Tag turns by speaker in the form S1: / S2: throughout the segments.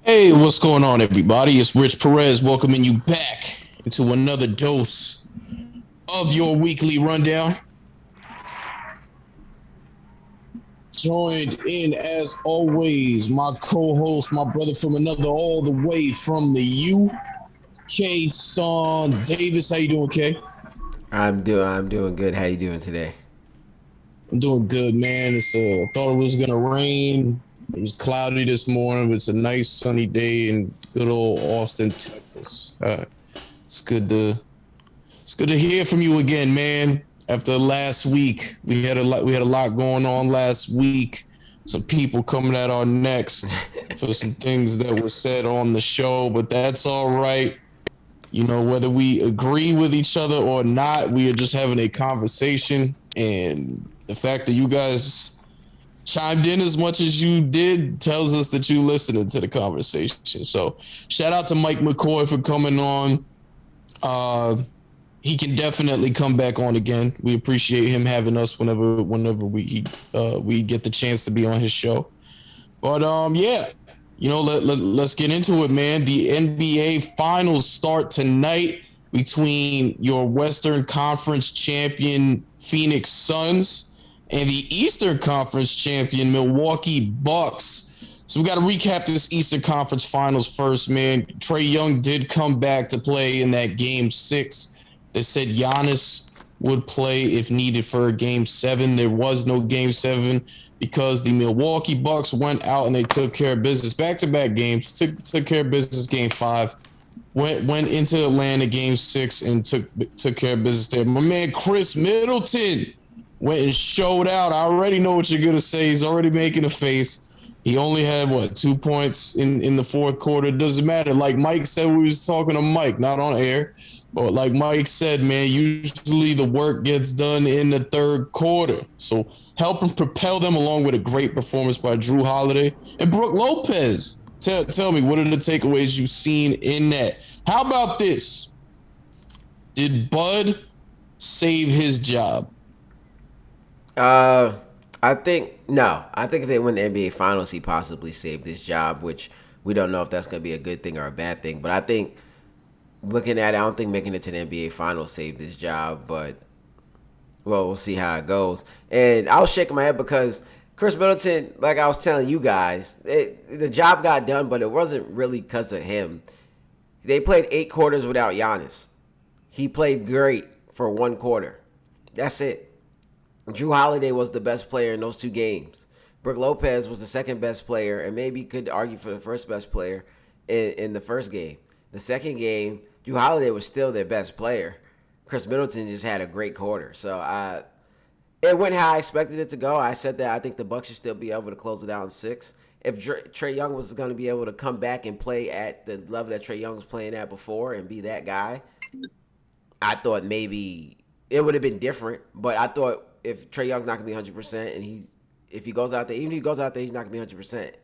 S1: Hey, what's going on, everybody? It's Rich Perez welcoming you back into another dose of your weekly rundown. Joined in, as always, my co-host, my brother from another, all the way from the UK, Son Davis. How you doing, Kay?
S2: I'm doing good. How you doing today?
S1: I'm doing good, man. I thought it was gonna rain. It was cloudy this morning, but it's a nice sunny day in good old Austin, Texas. It's good to It's good to hear from you again, man. After last week, we had a lot going on last week. Some people coming at our necks for some things that were said on the show, but that's all right. Whether we agree with each other or not, we are just having a conversation. And the fact that you guys chimed in as much as you did tells us that you listened to the conversation. So shout out to Mike McCoy for coming on. Uh, he can definitely come back on again. We appreciate him having us whenever we get the chance to be on his show. But yeah, let's get into it, man. The NBA finals start tonight between your Western Conference champion Phoenix Suns and the Eastern Conference champion Milwaukee Bucks. So we got to recap this Eastern Conference Finals first, man. Trae Young did come back to play in that Game 6. They said Giannis would play if needed for Game 7. There was no Game 7 because the Milwaukee Bucks went out and they took care of business. Back-to-back games, took care of business Game 5. Went into Atlanta Game 6 and took care of business there. My man Khris Middleton went and showed out. I already know what you're going to say. He's already making a face. He only had, 2 points in the fourth quarter. It doesn't matter. Like Mike said, we was talking to Mike, not on air. But like Mike said, man, usually the work gets done in the third quarter. So help them propel them along with a great performance by Drew Holiday and Brook Lopez. Tell me, what are the takeaways you've seen in that? How about this? Did Bud save his job?
S2: Uh, I think no. I think if they win the NBA Finals, he possibly saved his job, which we don't know if that's going to be a good thing or a bad thing. But I think looking at it, I don't think making it to the NBA Finals saved his job. But well, we'll see how it goes. And I was shaking my head because Khris Middleton, like I was telling you guys, the job got done, but it wasn't really because of him. They played 8 quarters without Giannis. He played great for 1 quarter. That's it. Drew Holiday was the best player in those 2 games. Brook Lopez was the second best player, and maybe could argue for the first best player in the first game. The second game, Drew Holiday was still their best player. Khris Middleton just had a great quarter. So it went how I expected it to go. I said that I think the Bucks should still be able to close it out in 6. If Trae Young was going to be able to come back and play at the level that Trae Young was playing at before and be that guy, I thought maybe it would have been different. But I thought if Trae Young's not going to be 100% and if he goes out there, even if he goes out there, he's not going to be 100%. And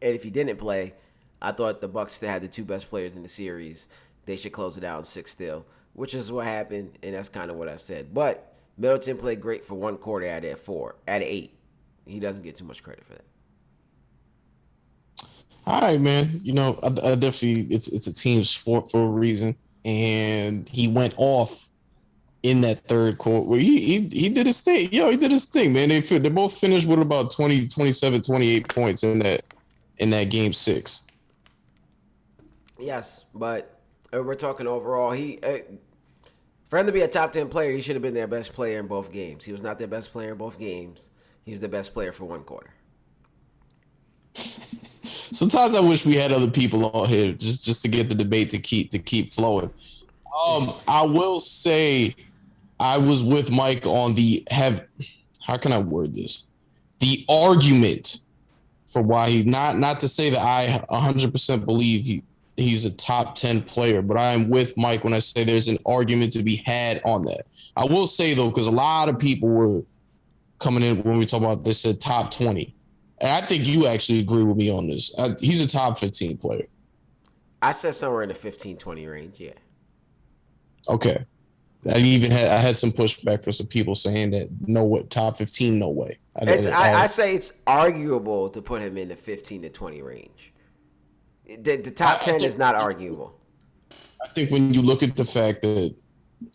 S2: if he didn't play, I thought the Bucks still had the 2 best players in the series. They should close it out in 6 still, which is what happened, and that's kind of what I said. But Middleton played great for 1 quarter out of 8. He doesn't get too much credit for that.
S1: All right, man. I definitely it's a team sport for a reason, and he went off in that third quarter. Well, he did his thing. He did his thing, man. They both finished with about 20, 27, 28 points in that Game 6.
S2: Yes, but we're talking overall. For him to be a top 10 player, he should have been their best player in both games. He was not their best player in both games. He was the best player for 1 quarter.
S1: Sometimes I wish we had other people on here just to get the debate to keep flowing. I will say I was with Mike on how can I word this? The argument for why he not to say that I 100% believe he's a top 10 player, but I am with Mike when I say there's an argument to be had on that. I will say though, because a lot of people were coming in when we talk about this, said top 20. And I think you actually agree with me on this. He's a top 15 player.
S2: I said somewhere in the 15-20 range, yeah.
S1: Okay. I had some pushback for some people saying that top 15, no way.
S2: I say it's arguable to put him in the 15 to 20 range. The top 10 is not arguable.
S1: I think when you look at the fact that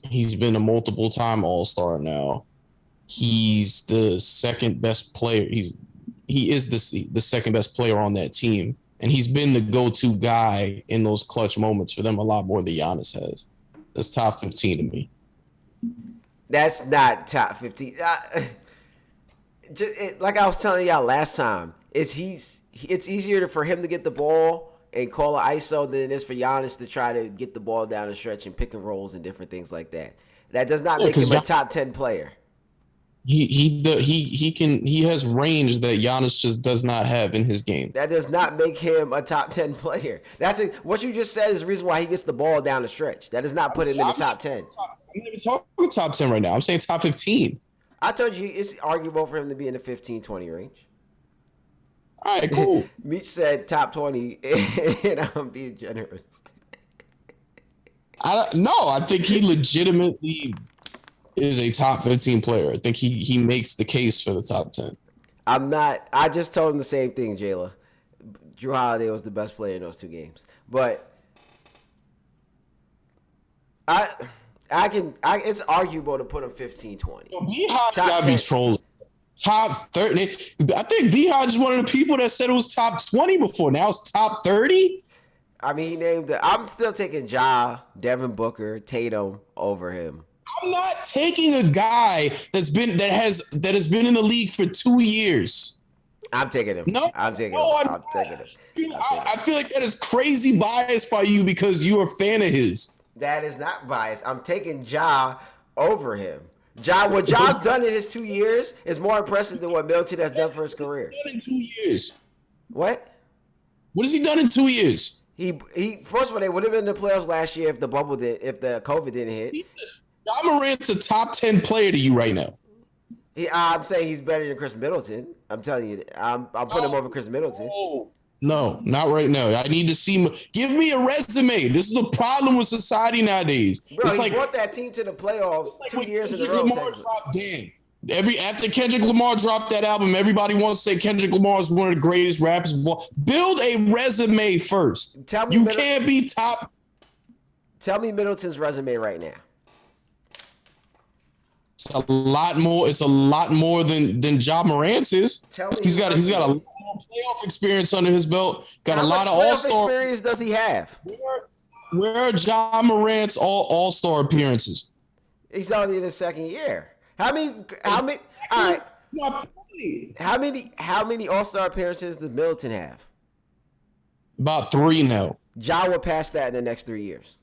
S1: he's been a multiple time All-Star now, he's the second best player. He is the second best player on that team, and he's been the go-to guy in those clutch moments for them a lot more than Giannis has. That's top 15 to me.
S2: That's not top 15. Like I was telling y'all last time, it's easier for him to get the ball and call an ISO than it is for Giannis to try to get the ball down the stretch and pick and rolls and different things like that. That does not make him a top 10 player.
S1: He has range that Giannis just does not have in his game.
S2: That does not make him a top 10 player. What you just said is the reason why he gets the ball down the stretch. That does not put him in the top 10.
S1: I'm not even talking top 10 right now. I'm saying top 15.
S2: I told you it's arguable for him to be in the 15-20 range.
S1: All right, cool.
S2: Meech said top 20, and I'm being generous.
S1: I think he legitimately is a top 15 player. I think he makes the case for the top 10.
S2: I'm not. I just told him the same thing, Jayla. Drew Holiday was the best player in those two games. But it's arguable to put him 15-20.
S1: B-Hodge gotta be trolls. Top 30. I think B-Hodge is one of the people that said it was top 20 before. Now it's top 30.
S2: I mean, he named it. I'm still taking Ja, Devin Booker, Tatum over him.
S1: I'm not taking a guy that has been in the league for 2 years.
S2: I'm taking him.
S1: No,
S2: I'm taking him. I'm taking him.
S1: I feel like that is crazy bias by you because you're a fan of his.
S2: That is not bias. I'm taking Ja over him. What Ja's done in his 2 years is more impressive than what Middleton has done for his career.
S1: What has he done in 2 years?
S2: What?
S1: What has he done in 2 years?
S2: He first of all, they would have been in the playoffs last year if the COVID didn't hit.
S1: Ja Morant's a top 10 player to you right now.
S2: I'm saying he's better than Khris Middleton. I'm telling you, I'm putting him over Khris Middleton.
S1: No, not right now. I need to see. Give me a resume. This is the problem with society nowadays.
S2: Bro,
S1: it's
S2: he
S1: like
S2: brought that team to the playoffs 2 years in a row.
S1: After Kendrick Lamar dropped that album, everybody wants to say Kendrick Lamar is one of the greatest rappers of all. Build a resume first. You can't be top.
S2: Tell me Middleton's resume right now.
S1: It's a lot more. It's a lot more than Ja Morant's is. He's got a lot more playoff experience under his belt. Got a lot of All-Star
S2: experience. Does he have?
S1: Where are Ja Morant's All-Star appearances?
S2: He's only in his second year. How many? All right. How many All-Star appearances does Middleton have?
S1: About 3 now.
S2: Ja will pass that in the next 3 years.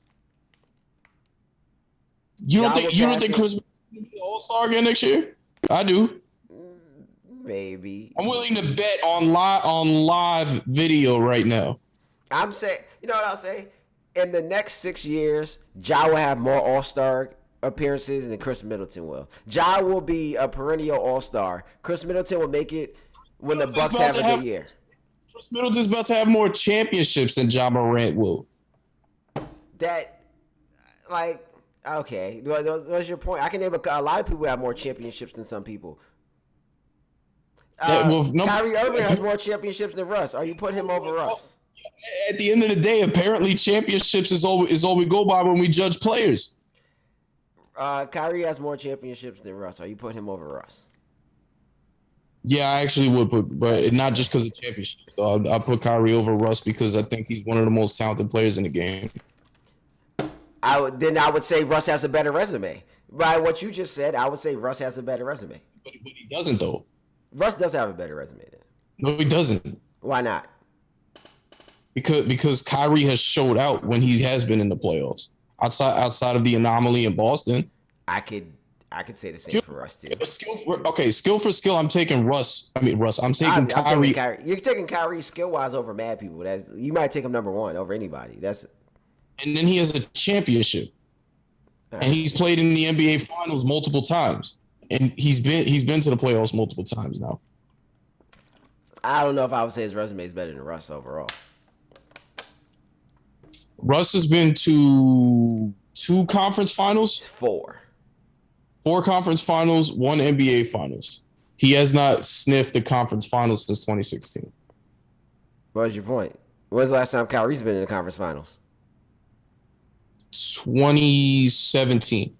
S1: You don't think Khris will be All-Star again next year? I do.
S2: Maybe.
S1: I'm willing to bet on live video right now.
S2: I'm saying, you know what I'll say? In the next 6 years, Ja will have more All-Star appearances than Khris Middleton will. Ja will be a perennial All-Star. Khris Middleton will make it when the Bucks have a good year.
S1: Khris Middleton's about to have more championships than Ja Morant will.
S2: Okay. What's your point? I can name a lot of people who have more championships than some people. Kyrie Irving has more championships than Russ. Are you putting him over Russ?
S1: At the end of the day, apparently championships is all we go by when we judge players.
S2: Kyrie has more championships than Russ. Are you putting him over Russ?
S1: Yeah, I actually would put, but not just because of championships. I'll put Kyrie over Russ because I think he's one of the most talented players in the game.
S2: I would say Russ has a better resume. By what you just said, I would say Russ has a better resume.
S1: But he doesn't, though.
S2: Russ does have a better resume then.
S1: No, he doesn't.
S2: Why not?
S1: Because Kyrie has showed out when he has been in the playoffs. Outside of the anomaly in Boston.
S2: I could say the same for Russ too.
S1: Skill for skill, I'm taking Russ. I'm taking Kyrie.
S2: You're taking Kyrie skill-wise over mad people. You might take him number one over anybody.
S1: And then he has a championship. Right. And he's played in the NBA Finals multiple times. And he's been to the playoffs multiple times now.
S2: I don't know if I would say his resume is better than Russ overall.
S1: Russ has been to 2 conference finals?
S2: 4
S1: conference finals, 1 NBA finals. He has not sniffed the conference finals since 2016.
S2: What's your point? When's the last time Kyrie's been in the conference finals?
S1: 2017.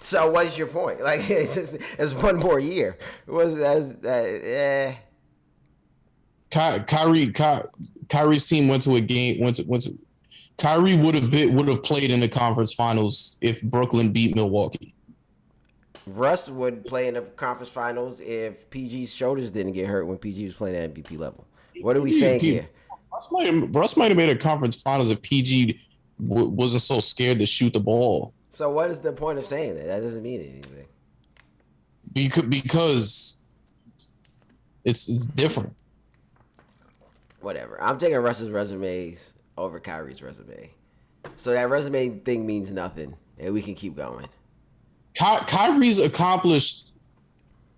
S2: So what's your point? Like it's one more year. Was
S1: Kyrie's team went to a game. Went to. Kyrie would have played in the conference finals if Brooklyn beat Milwaukee.
S2: Russ would play in the conference finals if PG's shoulders didn't get hurt when PG was playing at MVP level. What are we saying here?
S1: Russ might have made a conference finals if PG wasn't so scared to shoot the ball.
S2: So what is the point of saying that? That doesn't mean anything.
S1: Because it's different.
S2: Whatever. I'm taking Russ's resumes over Kyrie's resume. So that resume thing means nothing, and we can keep going.
S1: Kyrie's accomplished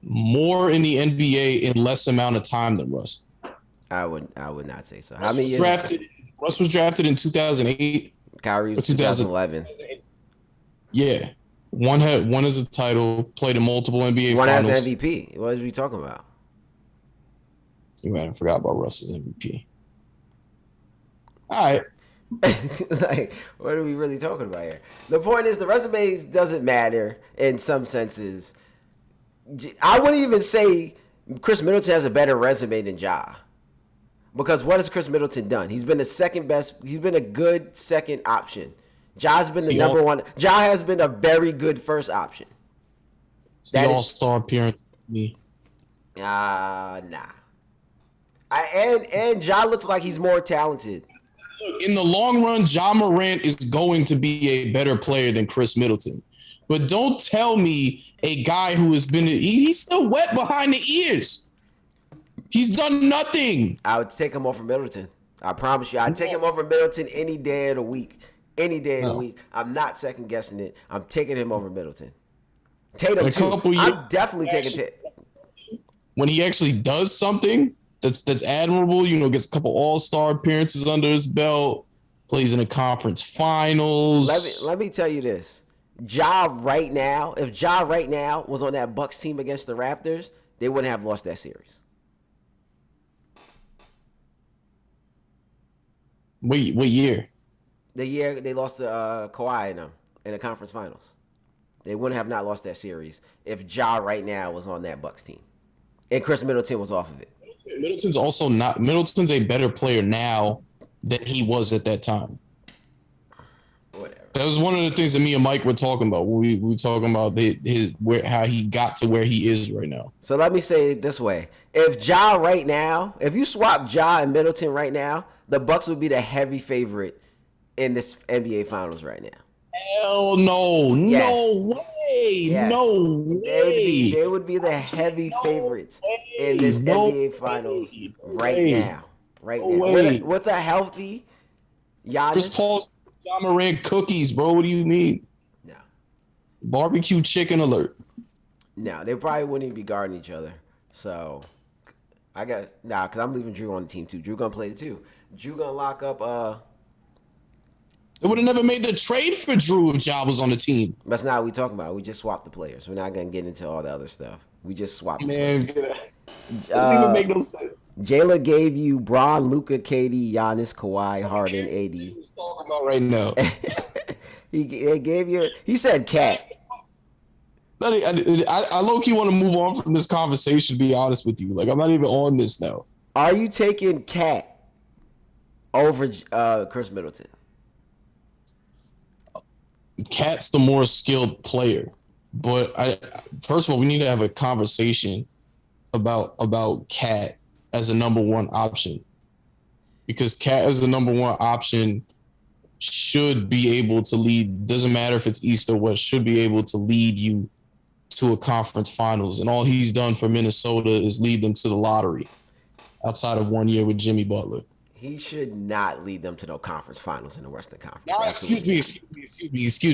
S1: more in the NBA in less amount of time than Russ.
S2: I would not say so.
S1: How many years? Russ was drafted in 2008.
S2: Kyrie was 2011.
S1: Yeah. One as a title, played in multiple NBA
S2: One
S1: finals.
S2: One as MVP. What are we talking about?
S1: Man, I forgot about Russ's MVP. All right.
S2: Like, what are we really talking about here? The point is, the resumes doesn't matter in some senses. I wouldn't even say Khris Middleton has a better resume than Ja. Because what has Khris Middleton done? He's been the second best. He's been a good second option. Ja's been the number one. Ja has been a very good first option.
S1: It's the all-star appearance.
S2: Nah. And Ja looks like he's more talented.
S1: Look, in the long run, Ja Morant is going to be a better player than Khris Middleton. But don't tell me a guy who has been – he's still wet behind the ears. He's done nothing.
S2: I would take him over Middleton. I promise you. I'd take him over Middleton any day of the week. Any day of the week. I'm not second-guessing it. I'm taking him over Middleton. Tatum, too. I'm definitely taking Tatum.
S1: When he actually does something – That's admirable. Gets a couple all-star appearances under his belt. Plays in the conference finals.
S2: Let me tell you this: if Ja right now was on that Bucks team against the Raptors, they wouldn't have lost that series.
S1: What year?
S2: The year they lost to Kawhi and them in the conference finals. They wouldn't have not lost that series if Ja right now was on that Bucks team, and Khris Middleton was off of it.
S1: Middleton's a better player now than he was at that time.
S2: Whatever.
S1: That was one of the things that me and Mike were talking about when we were talking about how he got to where he is right now.
S2: So let me say it this way. If you swap Ja and Middleton right now, the Bucks would be the heavy favorite in this NBA Finals right now.
S1: Hell no. Yes. No way. Yes. No way.
S2: They would be the heavy favorites in this NBA Finals right now. Right now. With a healthy Giannis.
S1: Chris Paul's Ja Morant cookies, bro. What do you mean?
S2: No.
S1: Barbecue chicken alert.
S2: No, they probably wouldn't even be guarding each other. So, I guess, because I'm leaving Drew on the team too. Drew going to play it too. Drew going to lock up
S1: They would have never made the trade for Drew if Ja was on the team.
S2: That's not what we talking about. We just swapped the players. We're not going to get into all the other stuff. We just swapped the players.
S1: Doesn't even make no sense.
S2: Jayla gave you Braun, Luka, KD, Giannis, Kawhi, Harden, AD.
S1: He's talking about right now.
S2: He gave you. He said Cat.
S1: I low-key want to move on from this conversation, to be honest with you. Like, I'm not even on this now.
S2: Are you taking Cat over Khris Middleton?
S1: Cat's the more skilled player. But first of all, we need to have a conversation about Cat as a number one option. Because Cat as the number one option should be able to lead, doesn't matter if it's East or West, should be able to lead you to a conference finals. And all he's done for Minnesota is lead them to the lottery outside of 1 year with Jimmy Butler.
S2: He should not lead them to no conference finals in the Western Conference.
S1: No, excuse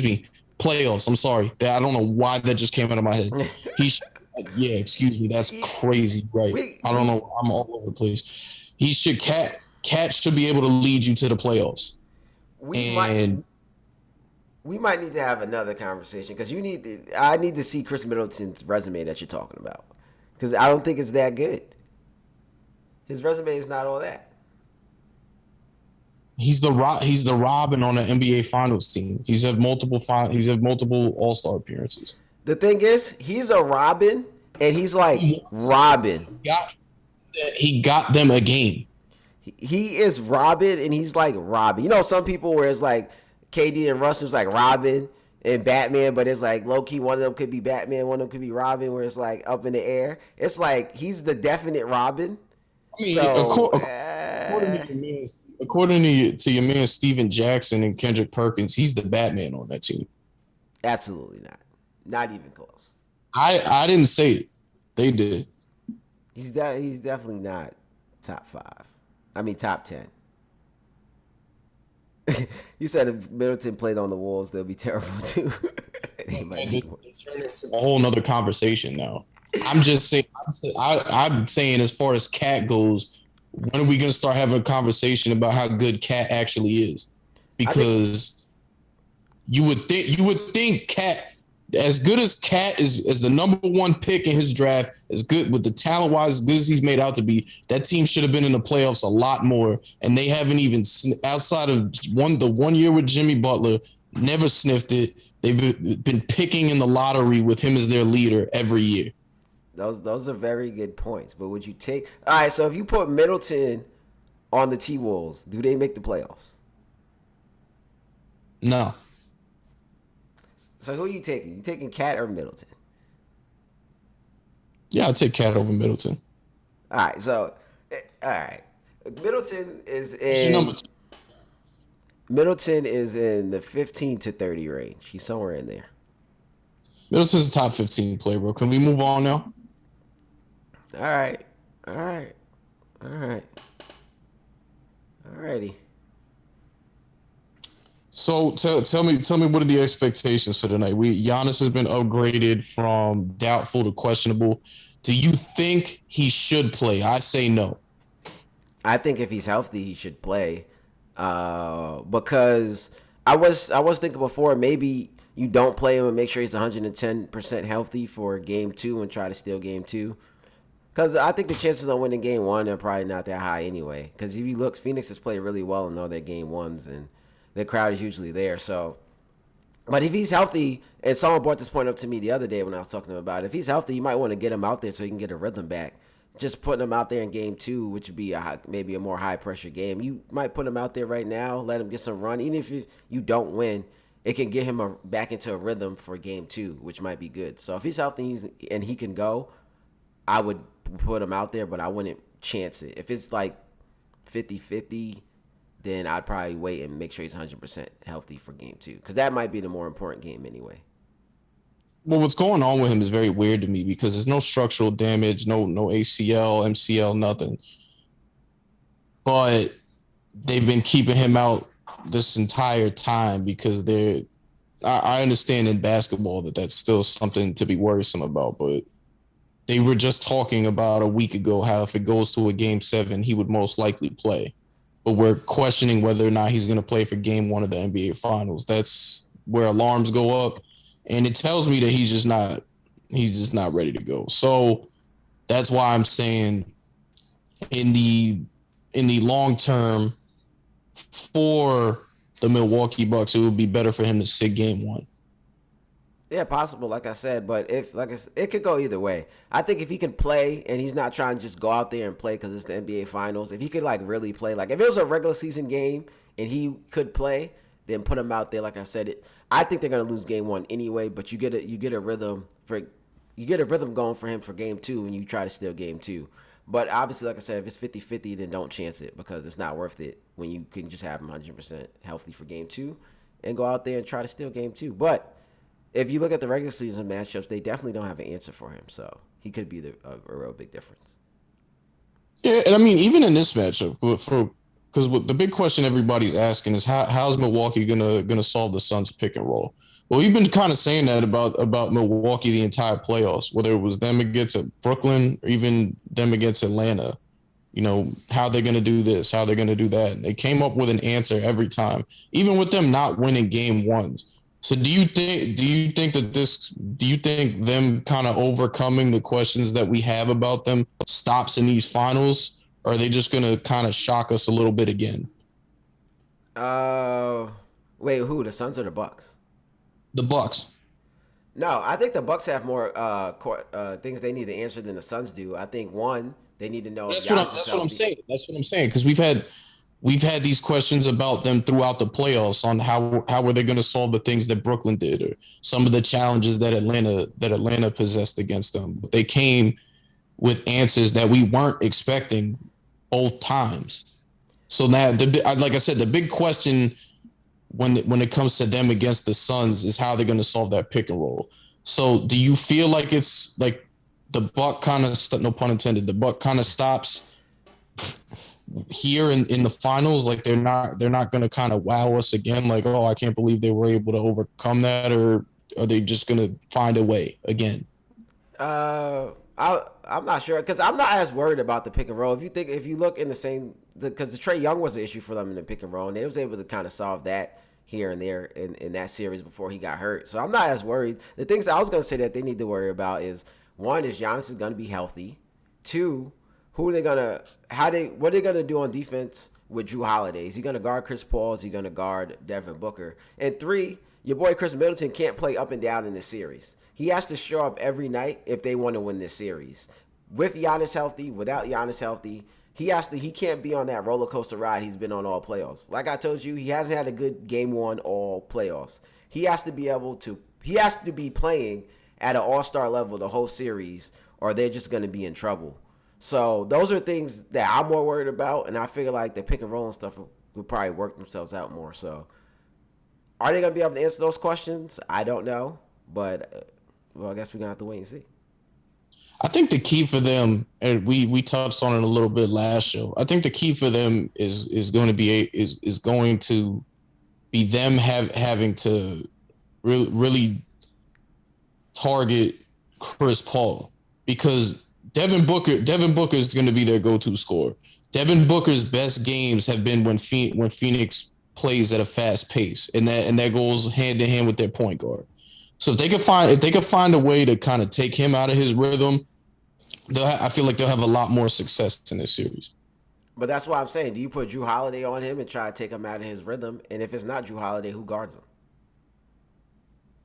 S1: me. Playoffs. I'm sorry. I don't know why that just came out of my head. Yeah, excuse me. That's crazy, right? I don't know. I'm all over the place. Cat should be able to lead you to the playoffs.
S2: We might need to have another conversation because I need to see Khris Middleton's resume that you're talking about because I don't think it's that good. His resume is not all that.
S1: He's the Robin on an NBA Finals team. He's had multiple All Star appearances.
S2: The thing is, he's a Robin, and he's like
S1: He
S2: Robin.
S1: got he got them a game.
S2: He is Robin, and he's like Robin. You know, some people where it's like KD and Russell's like Robin and Batman, but it's like low key one of them could be Batman, one of them could be Robin, where it's like up in the air. It's like he's the definite Robin.
S1: I mean,
S2: So
S1: according to your man Steven Jackson and Kendrick Perkins, he's the Batman on that team.
S2: absolutely not. Not even close.
S1: I didn't say it. They did.
S2: He's definitely not top 5. I mean top 10. You said if Middleton played on the Wolves, they'll be terrible too. They might be worse.
S1: It turned into a whole nother conversation now. I'm just saying. I'm saying as far as Cat goes, when are we gonna start having a conversation about how good Cat actually is? Because you would think Cat, as good as Cat is as the number one pick in his draft, as good with the talent wise, as good as he's made out to be, that team should have been in the playoffs a lot more, and they haven't even outside of the 1 year with Jimmy Butler, never sniffed it. They've been picking in the lottery with him as their leader every year.
S2: Those are very good points. But would you take all right? So if you put Middleton on the T Wolves, do they make the playoffs?
S1: No.
S2: So who are you taking? You taking Cat or Middleton?
S1: Yeah, I'll take Cat over Middleton.
S2: All right. So all right, Middleton is
S1: What's your
S2: in
S1: number two?
S2: Middleton is in the 15 to 30 range. He's somewhere in there.
S1: Middleton's a top 15 player, bro. Can we move on now?
S2: All right. All right. All right. Alrighty.
S1: So tell me what are the expectations for tonight? Giannis has been upgraded from doubtful to questionable. Do you think he should play? I say no.
S2: I think if he's healthy, he should play. Because I was thinking before maybe you don't play him and make sure he's 110% healthy for game 2 and try to steal game 2. Because I think the chances of winning game 1 are probably not that high anyway. Because if you look, Phoenix has played really well in all their game 1s, and the crowd is usually there. So, but if he's healthy, and someone brought this point up to me the other day when I was talking to him about it, if he's healthy, you might want to get him out there so he can get a rhythm back. Just putting him out there in game 2, which would be maybe a more high pressure game. You might put him out there right now, let him get some run. Even if you don't win, it can get him back into a rhythm for game 2, which might be good. So if he's healthy and he can go, I would put him out there, but I wouldn't chance it. If it's like 50-50, then I'd probably wait and make sure he's 100% healthy for game 2, because that might be the more important game anyway.
S1: Well, what's going on with him is very weird to me because there's no structural damage, no ACL, MCL, nothing. But they've been keeping him out this entire time because I understand in basketball that that's still something to be worrisome about, but they were just talking about a week ago how if it goes to a game 7, he would most likely play. But we're questioning whether or not he's going to play for game 1 of the NBA Finals. That's where alarms go up. And it tells me that he's just not ready to go. So that's why I'm saying in the long term for the Milwaukee Bucks, it would be better for him to sit game 1.
S2: Yeah, possible, like I said, but it could go either way. I think if he can play and he's not trying to just go out there and play because it's the NBA Finals, if he could like really play, like if it was a regular season game and he could play, then put him out there. Like I said, I think they're gonna lose game 1 anyway, but you get a rhythm going for him for game 2, and you try to steal game 2. But obviously, like I said, if it's 50-50, then don't chance it because it's not worth it when you can just have him 100% healthy for game 2 and go out there and try to steal game 2. But if you look at the regular season matchups, they definitely don't have an answer for him. So he could be a real big difference.
S1: Yeah, and I mean, even in this matchup, because the big question everybody's asking is how's Milwaukee gonna solve the Suns pick and roll? Well, you've been kind of saying that about Milwaukee the entire playoffs, whether it was them against Brooklyn or even them against Atlanta. You know, how they're going to do this, how they're going to do that. And they came up with an answer every time, even with them not winning game 1s. So do you think them kind of overcoming the questions that we have about them stops in these finals? Or are they just going to kind of shock us a little bit again?
S2: Uh, Wait, who? The Suns or the Bucks?
S1: The Bucks.
S2: No, I think the Bucks have more things they need to answer than the Suns do. I think one, they need to know if Giannis is
S1: That's what I'm
S2: healthy.
S1: saying. That's what I'm saying because we've had these questions about them throughout the playoffs on how were they going to solve the things that Brooklyn did or some of the challenges that Atlanta possessed against them. But they came with answers that we weren't expecting both times. So now, like I said, the big question when it comes to them against the Suns is how they're going to solve that pick and roll. So, do you feel like it's like the buck kind of no pun intended, the buck kind of stops here in the finals? Like they're not going to kind of wow us again. Like, oh, I can't believe they were able to overcome that, or are they just going to find a way again?
S2: I'm not sure because I'm not as worried about the pick and roll. If you look in the same, because the Trey Young was an issue for them in the pick and roll, and they was able to kind of solve that here and there in that series before he got hurt. So I'm not as worried. The things that I was gonna say that they need to worry about is one is Giannis is gonna be healthy. Two, who are they gonna what are they gonna do on defense with Drew Holiday? Is he gonna guard Chris Paul? Is he gonna guard Devin Booker? And three, your boy Khris Middleton can't play up and down in this series. He has to show up every night if they want to win this series. With Giannis healthy, without Giannis healthy, he can't be on that roller coaster ride he's been on all playoffs. Like I told you, he hasn't had a good game one all playoffs. He has to be playing at an all-star level the whole series or they're just going to be in trouble. So those are things that I'm more worried about, and I figure like the pick and roll and stuff would probably work themselves out more. So are they going to be able to answer those questions? I don't know, but well, I guess we're going to have to wait and see.
S1: I think the key for them, and we touched on it a little bit last show. I think the key for them is going to be them having to really target Chris Paul because Devin Booker is going to be their go-to scorer. Devin Booker's best games have been when Phoenix plays at a fast pace, and that goes hand in hand with their point guard. So if they could find a way to kind of take him out of his rhythm, I feel like they'll have a lot more success in this series.
S2: But that's why I'm saying, do you put Drew Holiday on him and try to take him out of his rhythm? And if it's not Drew Holiday, who guards him?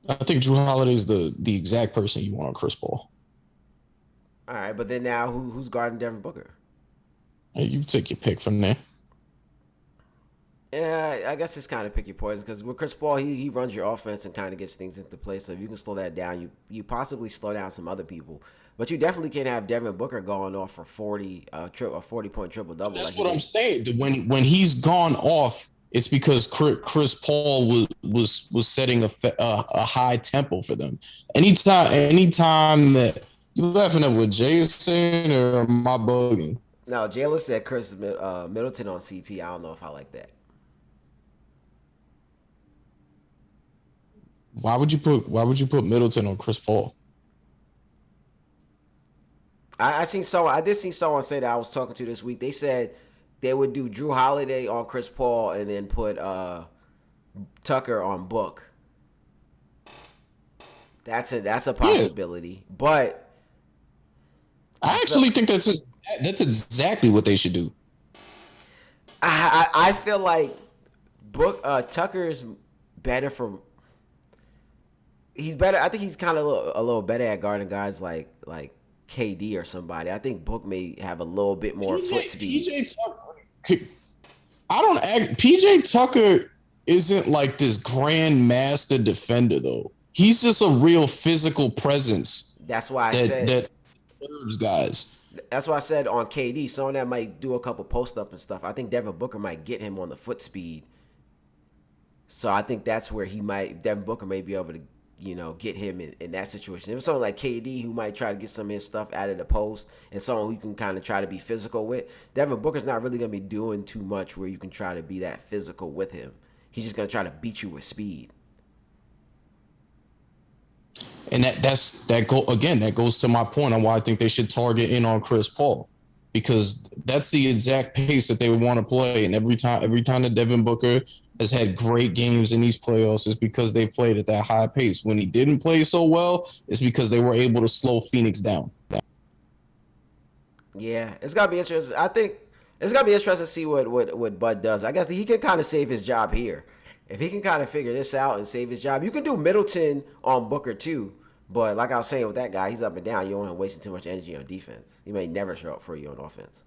S1: I think Drew Holiday is the exact person you want on Chris Paul.
S2: All right, but then now who's guarding Devin Booker?
S1: Hey, you take your pick from there.
S2: Yeah, I guess it's kind of pick your poison because with Chris Paul, he runs your offense and kind of gets things into place. So if you can slow that down, you possibly slow down some other people. But you definitely can't have Devin Booker going off for 40-point triple double.
S1: That's what I'm saying. When he's gone off, it's because Chris Paul was setting a high tempo for them. Anytime that you laughing at what Jason or am I bugging?
S2: No, Jalen said Khris Middleton on CP. I don't know if I like that.
S1: Why would you put Middleton on Chris Paul?
S2: I did see someone say that I was talking to this week. They said they would do Drew Holiday on Chris Paul and then put Tucker on Book. That's a possibility, yeah. But
S1: I actually think that's exactly what they should do.
S2: I feel like Tucker is better for. He's better. I think he's kind of a little better at guarding guys like KD or somebody. I think Book may have a little bit more foot speed.
S1: PJ Tucker isn't like this grand master defender though. He's just a real physical presence.
S2: That's why I said
S1: that serves guys.
S2: That's why I said on KD, someone that might do a couple post up and stuff. I think Devin Booker might get him on the foot speed. So I think that's where Devin Booker may be able to, get him in that situation. If it's someone like KD who might try to get some of his stuff out of the post and someone who you can kind of try to be physical with, Devin Booker's not really going to be doing too much where you can try to be that physical with him. He's just going to try to beat you with speed.
S1: And that goes to my point on why I think they should target in on Chris Paul, because that's the exact pace that they would want to play. And every time that Devin Booker has had great games in these playoffs is because they played at that high pace. When he didn't play so well, it's because they were able to slow Phoenix down.
S2: Yeah, it's gotta be interesting. I think It's gonna be interesting to see what Bud does. I guess he can kind of save his job here. If he can kind of figure this out and save his job, you can do Middleton on Booker too. But like I was saying with that guy, he's up and down. You don't want him wasting too much energy on defense. He may never show up for you on offense.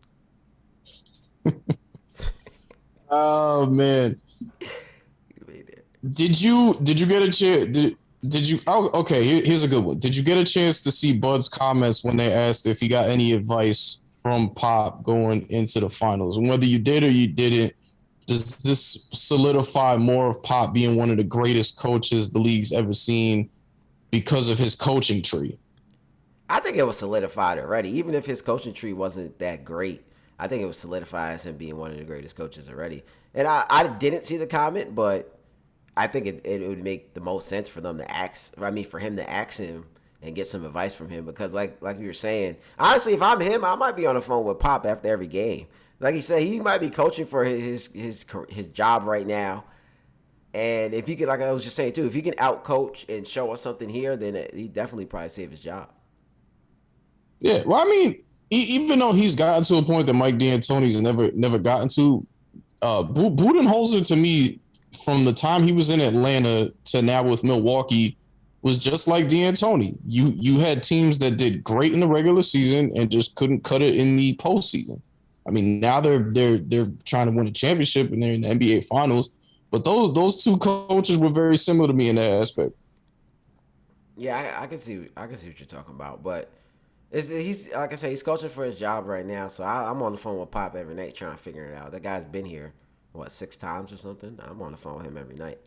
S1: Oh man, did you get a chance? Did you? Oh, okay. Here's a good one. Did you get a chance to see Bud's comments when they asked if he got any advice from Pop going into the finals? And whether you did or you didn't, does this solidify more of Pop being one of the greatest coaches the league's ever seen because of his coaching tree?
S2: I think it was solidified already. Even if his coaching tree wasn't that great, I think it was solidified as him being one of the greatest coaches already. And I didn't see the comment, but I think it would make the most sense for them to ask. I mean, for him to ask him and get some advice from him because, like you were saying, honestly, if I'm him, I might be on the phone with Pop after every game. Like he said, he might be coaching for his job right now. And if he could, like I was just saying too, if he can out coach and show us something here, then he definitely probably save his job.
S1: Yeah. Well, I mean, even though he's gotten to a point that Mike D'Antoni's never gotten to, Budenholzer to me, from the time he was in Atlanta to now with Milwaukee, was just like D'Antoni. You had teams that did great in the regular season and just couldn't cut it in the postseason. I mean, now they're trying to win a championship and they're in the NBA Finals. But those two coaches were very similar to me in that aspect.
S2: Yeah, I can see what you're talking about, but he's like I say, he's coaching for his job right now. So I'm on the phone with Pop every night trying to figure it out. That guy's been here what 6 times or something. I'm on the phone with him every night.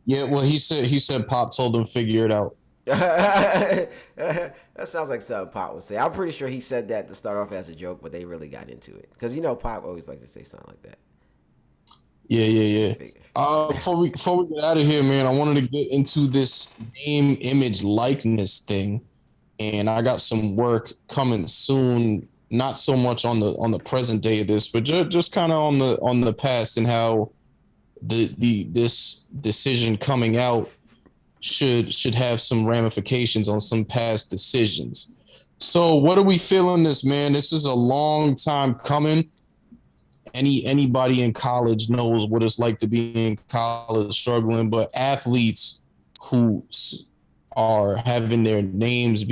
S1: Yeah, well, he said Pop told him figure it out.
S2: That sounds like something Pop would say. I'm pretty sure he said that to start off as a joke, but they really got into it because Pop always likes to say something like that.
S1: Yeah. Before we get out of here, man, I wanted to get into this name, image, likeness thing, and I got some work coming soon. Not so much on the present day of this, but just kind of on the past and how this decision coming out should have some ramifications on some past decisions. So, what are we feeling this, man? This is a long time coming. Anybody in college knows what it's like to be in college struggling, but athletes who are having their names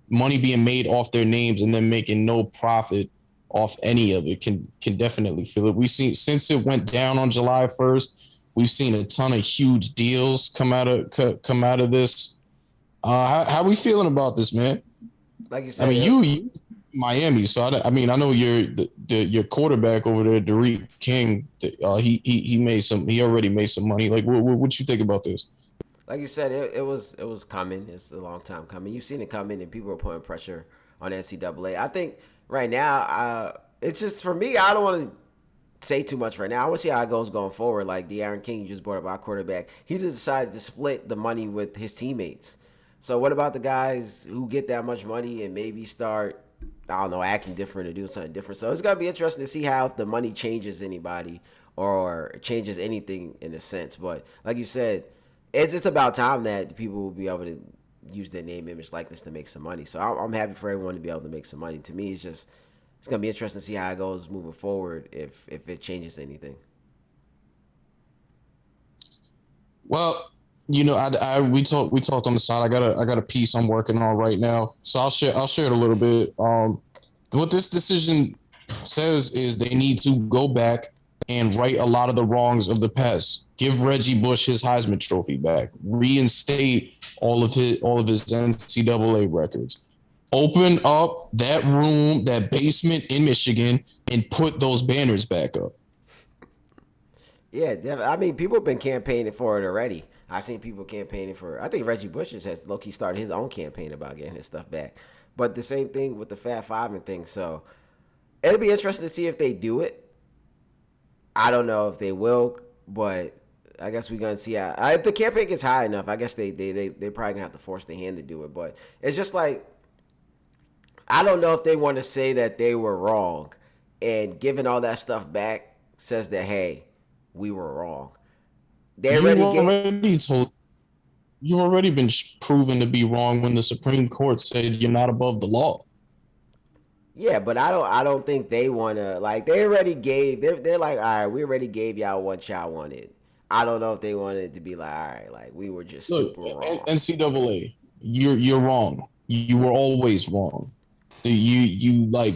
S1: money being made off their names and then making no profit off any of it can definitely feel it. We've seen since it went down on July 1st, we've seen a ton of huge deals come out of this. How we feeling about this, man?
S2: Like you said,
S1: I mean, you Miami, so I mean, I know your quarterback over there, Derek King. He already made some money. Like, what you think about this?
S2: like you said, it was coming. It's a long time coming. You've seen it coming, and people are putting pressure on NCAA. I think right now, it's just for me. I don't want to say too much right now. I want to see how it goes going forward. Like De'Aaron King, you just brought up our quarterback. He just decided to split the money with his teammates. So what about the guys who get that much money and maybe start, I don't know, acting different or doing something different? So it's gonna be interesting to see how if the money changes anybody or changes anything in a sense. But like you said, it's about time that people will be able to use their name, image, likeness to make some money. So I'm happy for everyone to be able to make some money. To me, it's gonna be interesting to see how it goes moving forward if it changes anything.
S1: Well, we talked on the side. I got a piece I'm working on right now, so I'll share it a little bit. What this decision says is they need to go back and right a lot of the wrongs of the past. Give Reggie Bush his Heisman Trophy back. Reinstate all of his NCAA records. Open up that room, that basement in Michigan, and put those banners back up.
S2: Yeah, I mean, people have been campaigning for it already. I've seen people campaigning for. I think Reggie Bush has low key started his own campaign about getting his stuff back. But the same thing with the Fab Five and things. So it'll be interesting to see if they do it. I don't know if they will, but I guess we're gonna see how. If the campaign gets high enough, I guess they probably gonna have to force their hand to do it. But it's just like I don't know if they want to say that they were wrong, and giving all that stuff back says that hey, we were wrong. They
S1: You've already been proven to be wrong when the Supreme Court said you're not above the law.
S2: Yeah, but I don't think they wanna like they already gave they're like, all right, we already gave y'all what y'all wanted. I don't know if they wanted to be like, all right, like we were just
S1: Look,
S2: super wrong.
S1: NCAA, you're wrong. You were always wrong. You like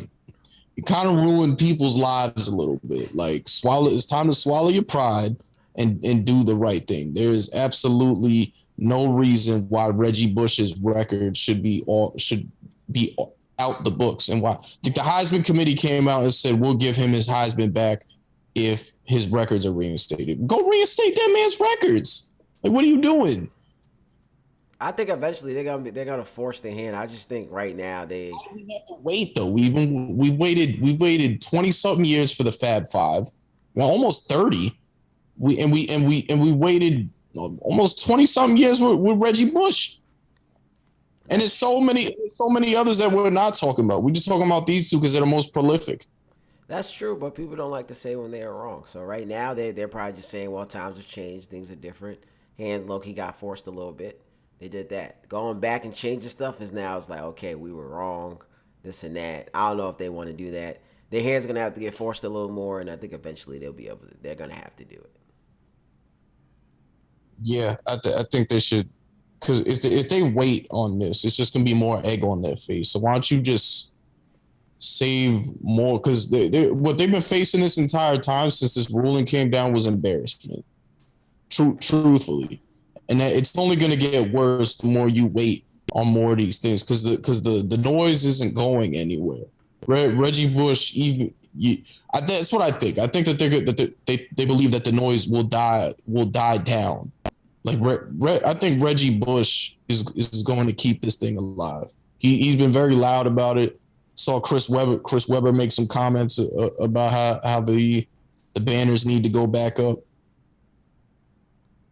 S1: you kind of ruined people's lives a little bit. Like swallow. It's time to swallow your pride and do the right thing. There is absolutely no reason why Reggie Bush's record should be out the books, and why the Heisman committee came out and said we'll give him his Heisman back if his records are reinstated. Go reinstate that man's records. Like, what are you doing?
S2: I think eventually they're gonna force their hand. I just think right now they
S1: We have to wait though. We waited 20 something years for the Fab Five, now almost 30. We waited almost 20 something years with Reggie Bush. And so many others that we're not talking about. We're just talking about these two because they're the most prolific.
S2: That's true, but people don't like to say when they are wrong. So right now they're probably just saying, well, times have changed, things are different. Hand Loki got forced a little bit. They did that. Going back and changing stuff is now it's like, okay, we were wrong, this and that. I don't know if they want to do that. Their hands gonna have to get forced a little more, and I think eventually they'll be able to. They're gonna have to do it.
S1: Yeah, I think they should, because if they wait on this, it's just gonna be more egg on their face. So why don't you just save more? Because what they've been facing this entire time since this ruling came down was embarrassment. Truthfully, and that it's only gonna get worse the more you wait on more of these things because the noise isn't going anywhere. Reggie Bush that's what I think. I think that they're good, that they believe that the noise will die down. Like I think Reggie Bush is going to keep this thing alive. He's been very loud about it. Saw Chris Webber make some comments about how the banners need to go back up.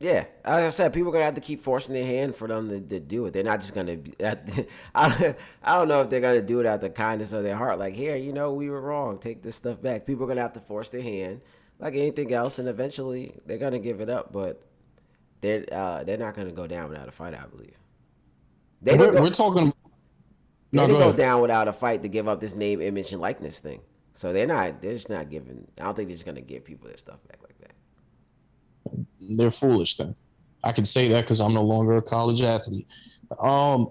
S2: Yeah, like I said, people are gonna have to keep forcing their hand for them to do it. They're not just gonna. I don't know if they're gonna do it out the kindness of their heart. Like, here, we were wrong. Take this stuff back. People are gonna have to force their hand, like anything else, and eventually they're gonna give it up. But they're not gonna go down without a fight. I believe they
S1: And
S2: didn't
S1: we're
S2: go.
S1: talking.
S2: They
S1: No,
S2: didn't
S1: go
S2: go
S1: ahead.
S2: down without a fight to give up this name, image, and likeness thing. So they're not. They're just not giving. I don't think they're just gonna give people their stuff back like that.
S1: They're foolish. Then I can say that because I'm no longer a college athlete. Um,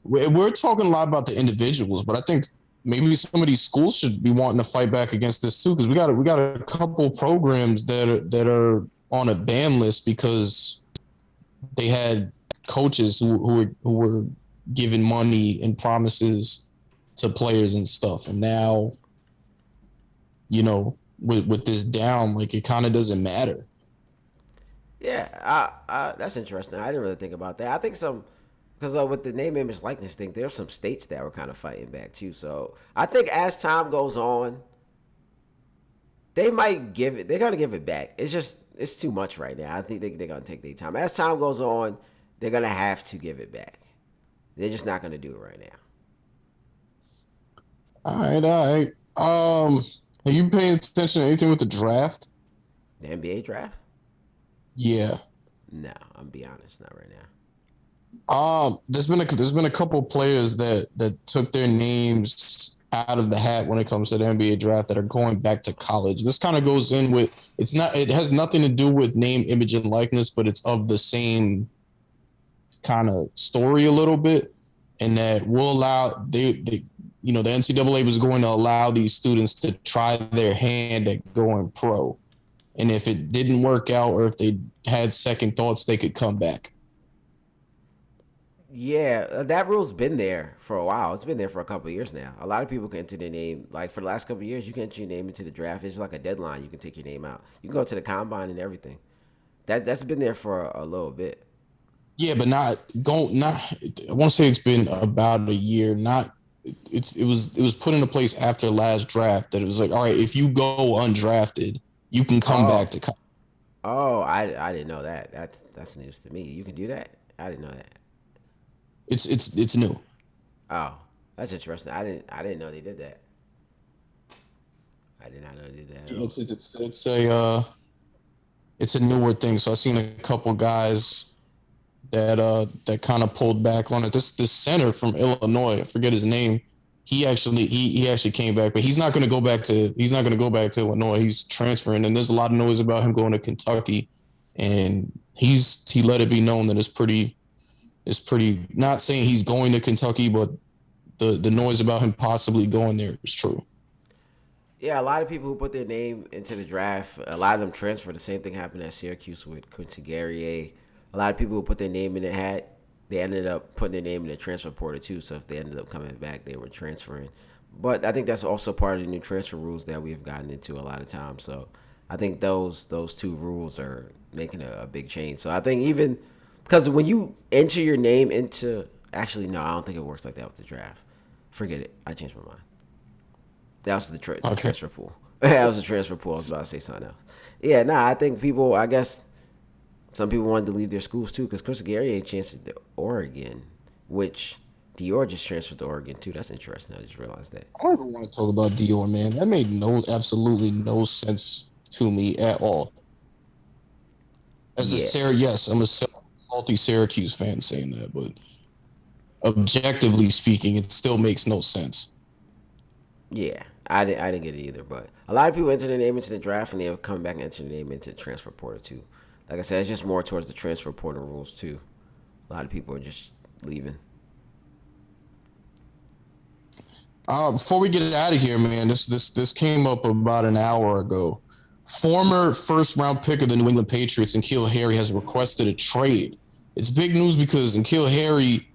S1: we're talking a lot about the individuals, but I think maybe some of these schools should be wanting to fight back against this too, because we got a couple programs that are on a ban list because they had coaches who were giving money and promises to players and stuff, and now with this down, like it kind of doesn't matter.
S2: Yeah, that's interesting. I didn't really think about that. I think some because with the name, image, likeness thing, there's some states that were kind of fighting back too. So I think as time goes on, they might give it. They're gonna give it back. It's too much right now. I think they're gonna take their time. As time goes on, they're gonna have to give it back. They're just not gonna do it right now.
S1: All right. Are you paying attention to anything with the draft?
S2: The NBA draft?
S1: Yeah.
S2: No, I'm be honest, not right now.
S1: There's been a couple players that took their names out of the hat when it comes to the NBA draft that are going back to college. This kind of goes in with it has nothing to do with name, image, and likeness, but it's of the same kind of story a little bit, and that will allow the NCAA was going to allow these students to try their hand at going pro, and if it didn't work out or if they had second thoughts, they could come back.
S2: Yeah, that rule's been there for a while. It's been there for a couple of years now. A lot of people can enter their name. Like for the last couple of years, you can enter your name into the draft. It's like a deadline. You can take your name out. You can go to the combine and everything. That's been there for a little bit.
S1: Yeah, but not go not. I want to say it's been about a year. Not it was put into place after last draft that it was like, all right, if you go undrafted, you can come back
S2: Oh,
S1: to college.
S2: I didn't know that. That's news to me. You can do that. I didn't know that.
S1: It's new.
S2: Oh, that's interesting. I didn't know they did that. I did not know they did that at all.
S1: It's a newer thing. So I've seen a couple guys that kind of pulled back on it. This center from Illinois, I forget his name. he actually came back, but he's not gonna go back to Illinois. He's transferring, and there's a lot of noise about him going to Kentucky, and he let it be known that it's pretty not saying he's going to Kentucky, but the noise about him possibly going there is true.
S2: Yeah, a lot of people who put their name into the draft, a lot of them transfer. The same thing happened at Syracuse with Quincy Guerrier. A lot of people who put their name in the hat, they ended up putting their name in the transfer portal too. So if they ended up coming back, they were transferring. But I think that's also part of the new transfer rules that we have gotten into a lot of times. So I think those two rules are making a big change. So I think even because when you enter your name into actually no, I don't think it works like that with the draft. Forget it. I changed my mind. That was the
S1: Okay.
S2: transfer pool. That was the transfer pool. I was about to say something else. Yeah, I think people, I guess some people wanted to leave their schools too because Chris Gary transferred to Oregon, which Dior just transferred to Oregon too. That's interesting. I just realized that.
S1: I don't even want to talk about Dior, man. That made absolutely no sense to me at all.
S2: Yeah,
S1: Yes, I'm a salty Syracuse fan saying that, but objectively speaking, it still makes no sense.
S2: yeah. I didn't get it either, but a lot of people enter their name into the draft and they'll come back and enter their name into the transfer portal too. Like I said, it's just more towards the transfer portal rules too. A lot of people are just leaving.
S1: Before we get out of here, man, this came up about an hour ago. Former first round pick of the New England Patriots, N'Keal Harry, has requested a trade. It's big news because N'Keal Harry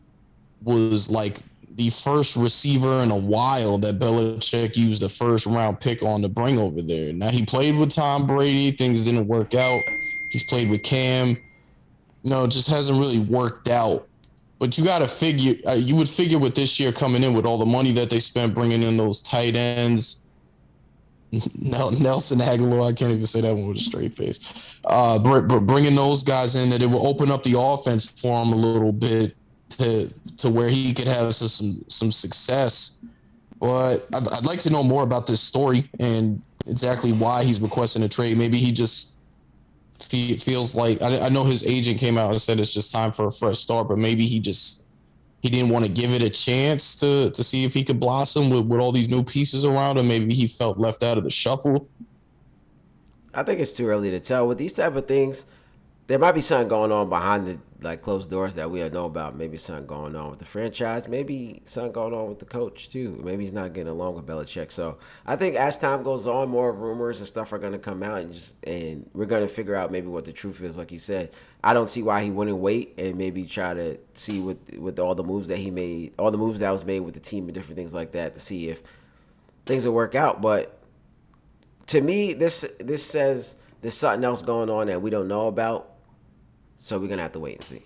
S1: was like the first receiver in a while that Belichick used a first round pick on to bring over there. Now he played with Tom Brady, things didn't work out. He's played with Cam. No, it just hasn't really worked out. But you got to figure, you would figure with this year coming in with all the money that they spent bringing in those tight ends, Nelson Aguilar, I can't even say that one with a straight face. Bringing those guys in, that it will open up the offense for him a little bit to where he could have some success. But I'd like to know more about this story and exactly why he's requesting a trade. Maybe he just feels like I know his agent came out and said it's just time for a fresh start, but maybe he didn't want to give it a chance to see if he could blossom with all these new pieces around him. Maybe he felt left out of the shuffle.
S2: I think it's too early to tell. With these type of things, there might be something going on behind the closed doors that we don't know about. Maybe something going on with the franchise. Maybe something going on with the coach too. Maybe he's not getting along with Belichick. So I think as time goes on, more rumors and stuff are going to come out, and we're going to figure out maybe what the truth is. Like you said, I don't see why he wouldn't wait and maybe try to see with all the moves that he made, all the moves that was made with the team and different things like that to see if things will work out. But to me, this says there's something else going on that we don't know about. So we're gonna have to wait and see.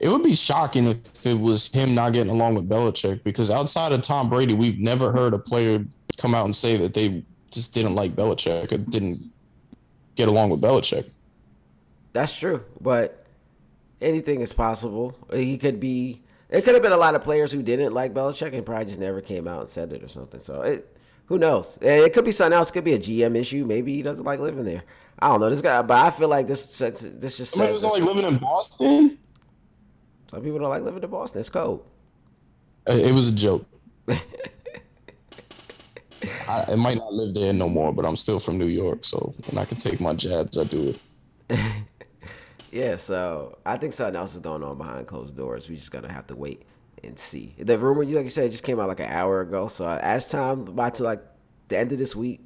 S1: It would be shocking if it was him not getting along with Belichick, because outside of Tom Brady, we've never heard a player come out and say that they just didn't like Belichick or didn't get along with Belichick.
S2: That's true, but anything is possible. He could be. It could have been a lot of players who didn't like Belichick and probably just never came out and said it or something. So who knows? It could be something else. It could be a GM issue. Maybe he doesn't like living there. I don't know this guy, but I feel like this just
S1: Somebody
S2: says
S1: doesn't like living in Boston.
S2: some people don't like living in Boston. It's cold.
S1: It was a joke. I might not live there no more, but I'm still from New York, so when I can take my jabs, I do it.
S2: Yeah, so I think something else is going on behind closed doors. We just gonna have to wait and see. The rumor, like you said, just came out like an hour ago. So as time about to like the end of this week,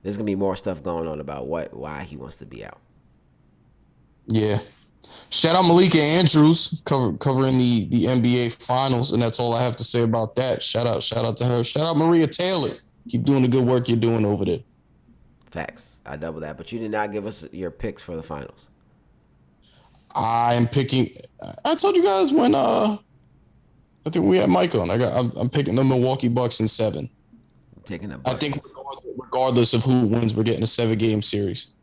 S2: there's gonna be more stuff going on about why he wants to be out.
S1: Yeah. Shout out Malika Andrews covering the NBA Finals, and that's all I have to say about that. Shout out to her. Shout out Maria Taylor. Keep doing the good work you're doing over there.
S2: Facts. I double that. But you did not give us your picks for the finals.
S1: I'm picking. I told you guys when I think we had Mike on. I'm picking the Milwaukee Bucks in 7.
S2: I'm taking the
S1: I
S2: Bucks.
S1: think regardless of who wins, we're getting a 7-game series.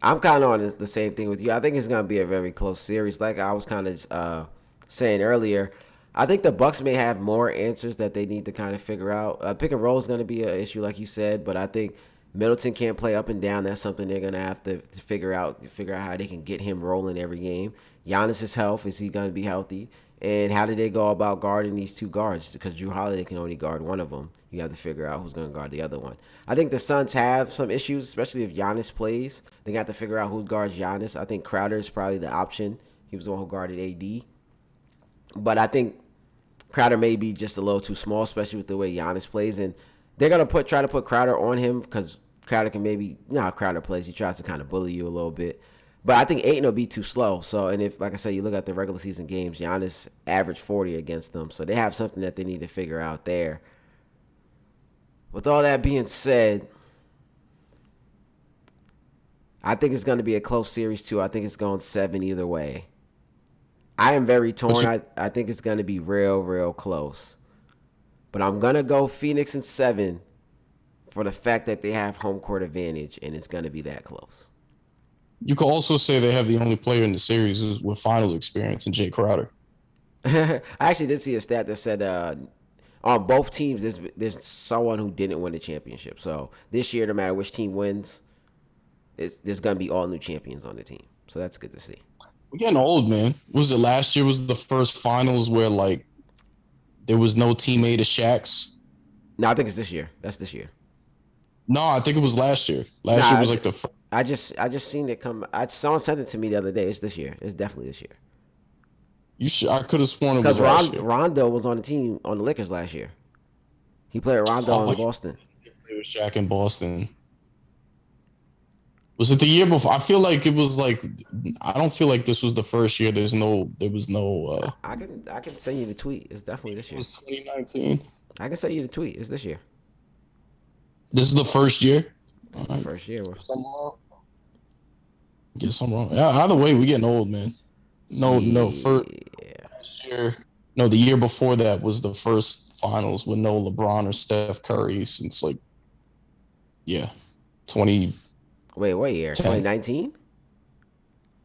S2: I'm kind of on the same thing with you. I think it's going to be a very close series. Like I was kind of saying earlier, I think the Bucks may have more answers that they need to kind of figure out. Pick and roll is going to be an issue, like you said, but I think Middleton can't play up and down. That's something they're going to have to figure out how they can get him rolling every game. Giannis's health, is he going to be healthy? And how did they go about guarding these two guards? Because Drew Holiday can only guard one of them. You have to figure out who's going to guard the other one. I think the Suns have some issues, especially if Giannis plays. They got to figure out who guards Giannis. I think Crowder is probably the option. He was the one who guarded AD. But I think Crowder may be just a little too small, especially with the way Giannis plays. And they're going to try to put Crowder on him because Crowder can maybe, you know how Crowder plays. He tries to kind of bully you a little bit. But I think Ayton will be too slow. So, and if, like I said, you look at the regular season games, Giannis averaged 40 against them. So they have something that they need to figure out there. With all that being said, I think it's going to be a close series too. I think it's going 7 either way. I am very torn. I think it's going to be real close. But I'm going to go Phoenix in 7 for the fact that they have home court advantage, and it's going to be that close.
S1: You could also say they have the only player in the series with finals experience in Jay Crowder.
S2: I actually did see a stat that said on both teams there's someone who didn't win the championship. So this year, no matter which team wins, there's going to be all new champions on the team. So that's good to see.
S1: We're getting old, man. Was it last year was the first finals where, like, there was no teammate of Shaq's?
S2: No, I think it's this year. That's this year.
S1: No, I think it was last year. Last year was like the first.
S2: I just seen it come. Someone sent it to me the other day. It's this year. It's definitely this year.
S1: I could have sworn it was last year.
S2: Rondo was on the team on the Lakers last year. He played Rondo in Boston.
S1: He played with Shaq in Boston. Was it the year before? I feel like it was like. I don't feel like this was the first year. There was no.
S2: I can send you the tweet. It's definitely this year.
S1: It was 2019.
S2: I can send you the tweet. It's this year.
S1: This is the first year.
S2: Right. First year.
S1: Guess I'm wrong. Yeah, either way, we're getting old, man. No. First year. No, the year before that was the first finals with no LeBron or Steph Curry since 20.
S2: Wait, what year? 2019?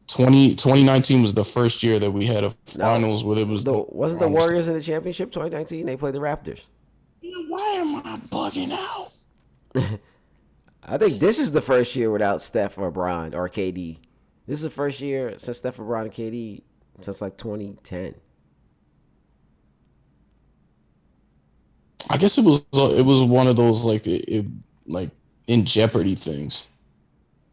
S1: 2019 was the first year that we had a finals where it was
S2: wasn't the Warriors in the championship 2019? They played the Raptors.
S1: Why am I bugging out?
S2: I think this is the first year without Steph or Bron or KD. This is the first year since Steph and Bron and KD since 2010.
S1: I guess it was one of those like in jeopardy things.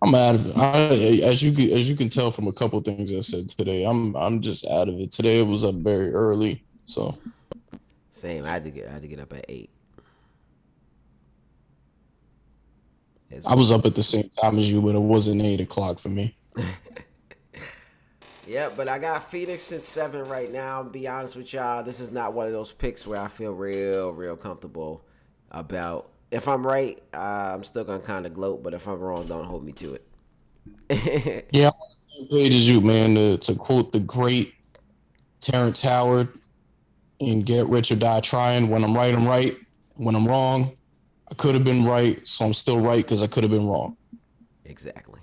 S1: I'm out of it. As you can tell from a couple of things I said today, I'm just out of it. Today it was up very early, so
S2: same. I had to get up at 8.
S1: I was up at the same time as you, but it wasn't 8 o'clock for me.
S2: Yeah, but I got Phoenix in 7 right now. I'll be honest with y'all. This is not one of those picks where I feel real comfortable about. If I'm right, I'm still going to kind of gloat, but if I'm wrong, don't hold me to it.
S1: Yeah, I'm on the same page as you, man. To quote the great Terrence Howard in Get Rich or Die Trying, when I'm right, I'm right. When I'm wrong, I could have been right, so I'm still right because I could have been wrong.
S2: Exactly.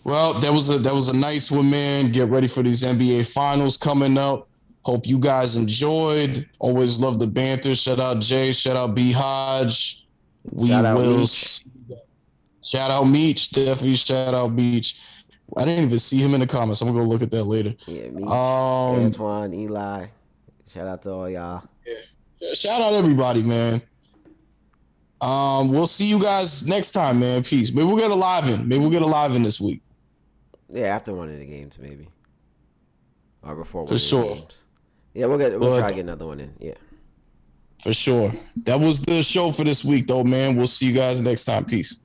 S1: Well, that was a nice one, man. Get ready for these NBA finals coming up. Hope you guys enjoyed. Always love the banter. Shout out Jay. Shout out B Hodge. Shout out Meech. Definitely shout out Meech. I didn't even see him in the comments. I'm gonna go look at that later.
S2: Yeah, Meech, Antoine, Eli. Shout out to all y'all.
S1: Yeah. Shout out everybody, man. We'll see you guys next time, man. Peace. Maybe we'll get a live in this week.
S2: Yeah, after one of the games, maybe. Or before one
S1: for
S2: of the
S1: sure.
S2: games. Yeah, we'll try to get another one in. Yeah.
S1: For sure. That was the show for this week, though, man. We'll see you guys next time. Peace.